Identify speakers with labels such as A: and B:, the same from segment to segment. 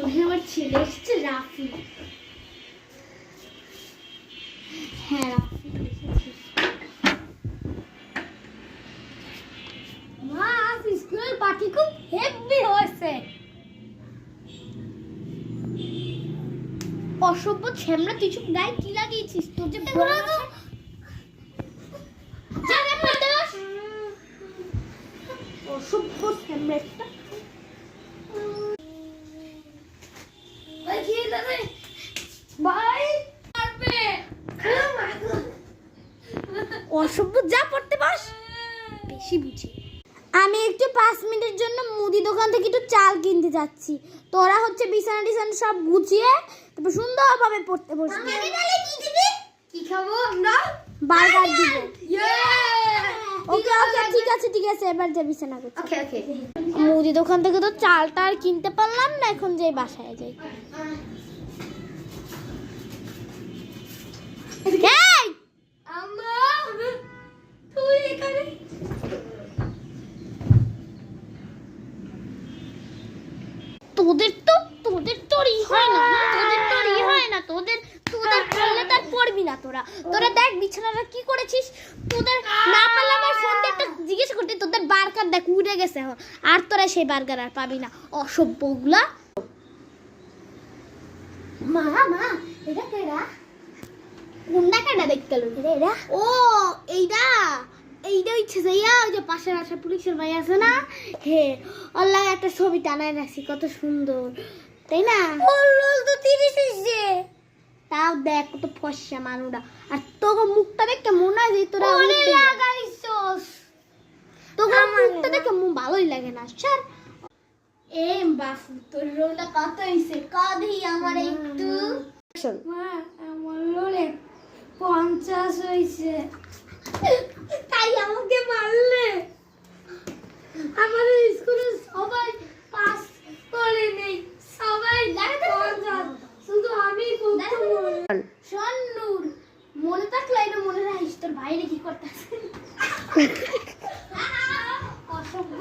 A: আমার ছেলে এসেছে রাফি। হ্যাঁ রাফি এসেছে। মা স্কুলের পার্টি খুব হেভি হয়েছে। অসভ্য ছেমড়া তুই চুপ গায়ে কি লাগিয়েছিস? তোর যে অসভ্য ছেমড়া একটা। অসভ্য যা পড়তে বস, বেশি বুঝি। আমি একটু 5 মিনিটের জন্য মুদি দোকান থেকে একটু চাল কিনতে যাচ্ছি। তোরা হচ্ছে বিছানা টিছানা সব গুছিয়ে তারপর সুন্দরভাবে পড়তে বসবি। কি খাবো আমরা? বার্গার দিব। ওকে ওকে ঠিক আছে ঠিক আছে, এবার যা বিছানা গুছিয়ে। ওকে ওকে। মুদি দোকান থেকে তো চালটা আর কিনতে পারলাম না, এখন যাই বাসায় যাই। এই আম্মা তুই এখানে তোদের তোরই হয় না, তোদের পড়লে তার পড়বি না। তোরা দেখ বিছানাটা কি করেছিস। তোদের না পারলে আমার ফোন দিয়ে একটা জিজ্ঞেস করতে, তোদের বার্গার দেখ উড়ে গেছে এখন, আর তোরা সেই বার্গার আর পাবি না অসভ্যগুলা। মা এটা কেডা? কোনটা কেডা দেখতে গেল এটা? ও এইটা ইচ্ছে যাইয়া ওই যে পাশের আসা পুলিশের ভাই আছে না, হে আল্লাহ একটা ছবি টানায় রাখছি, কত সুন্দর তাই না? তো 30 হইছে, তাও দেখ কত ফর্সা মানুষটা। আর তোকে মুখটা দেখে মনে হয় যে তোরা ওরে লাগাইছস, তোকে মুখটা দেখে মন ভালোই লাগে না। স্যার এ বাপু তোর রোলটা কত হইছে? কাঁদি আমার একটু। মা আমার রোলে 50 হইছে। তাই আমাকে মারলে? আমাদের স্কুলে সবাই পাস করে নেই, সবাই 50, শুধু আমি প্রথম। শোন নূর, মনে থাকলে এটা মনে রাখিস, তোর বাইরে কি করতেছে অসভ্য।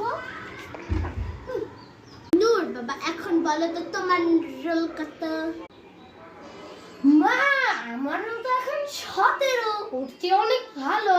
A: নূর বাবা এখন বলো তো তোমার রোল কত? মা আমার রোল তো এখন 17, উঠতে অনেক ভালো।